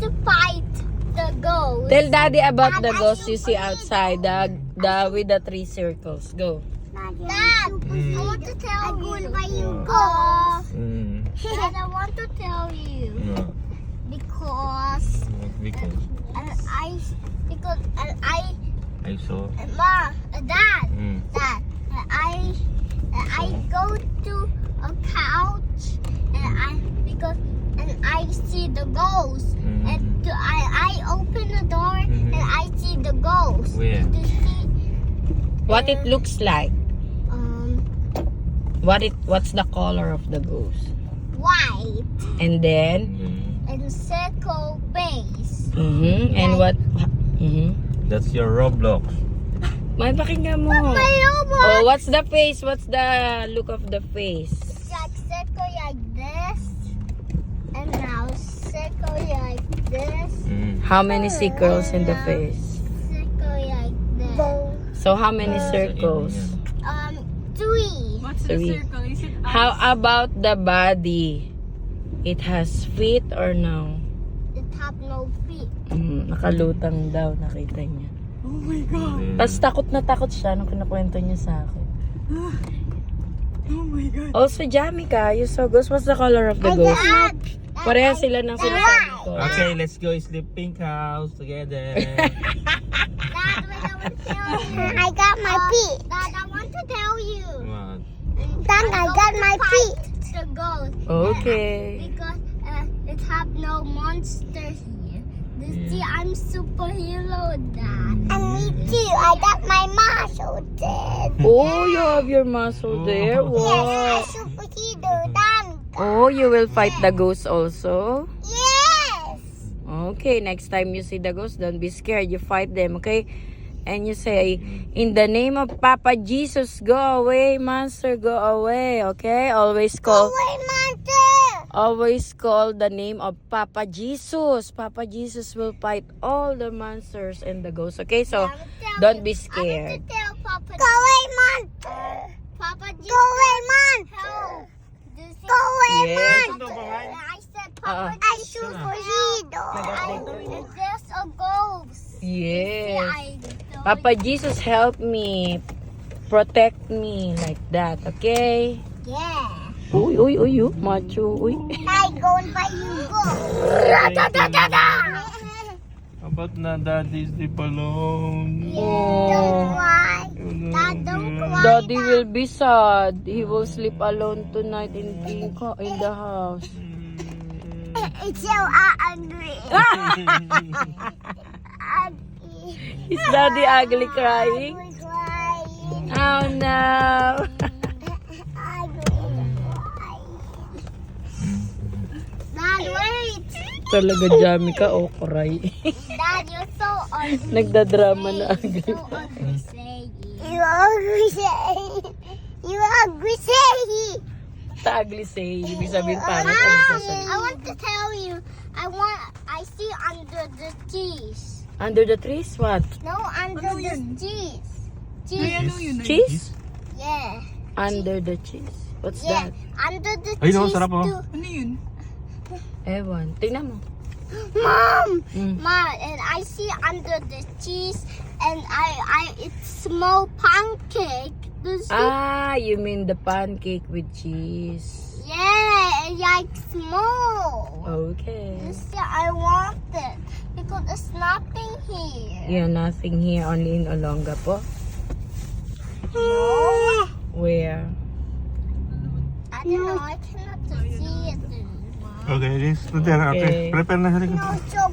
to fight the ghost. Tell Daddy about the ghost you see outside. The with the 3 circles. Go. Dad, I want to tell you. Ghost. Dad, I want to tell you because I saw. Dad, I go to a couch and I see the ghost and I open the door and I see the ghost. Where? Do you see? What it looks like? Um, What's the color of the ghost? white And then, and circle base. and what? That's your Roblox. May pakinggan mo. My robot. Oh, what's the face? What's the look of the face? Like circle like this, and now circle like this. How many circles in the face? Circle like this. So how many circles? 3. What's the 3. circle? Is it How about the body? It has feet or no? It have no feet. Nakalutang daw, nakita niya. Oh my God. Tapos takot na takot siya nung kinakwento niya sa akin. Oh my God. Also, Jamika, you saw ghost. What's the color of the ghost? Dad, Pareha sila ng sinasabi ko. Okay, let's go sleep pink house together. Dad, wait, I want to tell you. I got my feet. Dad, I want to tell you. What? Dad, I got my feet. The ghost. Okay. Because it have no monsters here. See, I'm superhero, Dad. And me too. I got my muscle, Dad. Oh, you have your muscle there. Yes, Wow. I'm superhero, Dad. Oh, you will fight the ghost also? Yes. Okay, next time you see the ghost, don't be scared. You fight them, okay? And you say, in the name of Papa Jesus, go away, monster, go away, okay? Always call the name of Papa Jesus. Papa Jesus will fight all the monsters and the ghosts, okay? So, don't be scared. I want to tell Papa. Go away, monster. Papa Jesus. Go away, monster. Go away, Yes. monster. I said Uh-uh. Papa Jesus superhero. There's a ghost. Yes. I Papa Jesus, help me. Protect me like that, okay? Yeah. Uy, uy, uy, uy, macho, uy. I go and buy you go. How about na daddy sleep alone? Don't cry. Dad, don't cry. Daddy will be sad. He will sleep alone tonight in the house. It's so angry. Is Daddy ugly crying? I'm crying. Oh no. Dad, wait. Talaga, Jamika, oh, cry. Dad, you're so ugly. Nagdadrama na You're agad. so ugly saying. You ugly saying. You ugly saying. Sa ugly say, ibig sabihin pangit ang Mom, sasabihin. I want to tell you. I see under the cheese. Under the trees, what? No, under Ano the yun? cheese. Ay, ano yun? Cheese? Yeah. Under the cheese. What's Yeah. that? Under the Ay, cheese. no, sarap, oh. too. Ano yun? Ewan. Tingnan mo. Mom, Mm. Mom, and I see under the cheese, and it's small pancake. You mean the pancake with cheese. Yeah, like small. Okay. I want it because there's nothing here. Yeah, nothing here, only in Olongapo. Where? I don't know. I cannot see it anymore. Okay, this. Okay, Okay. prepare na sa likod. No, so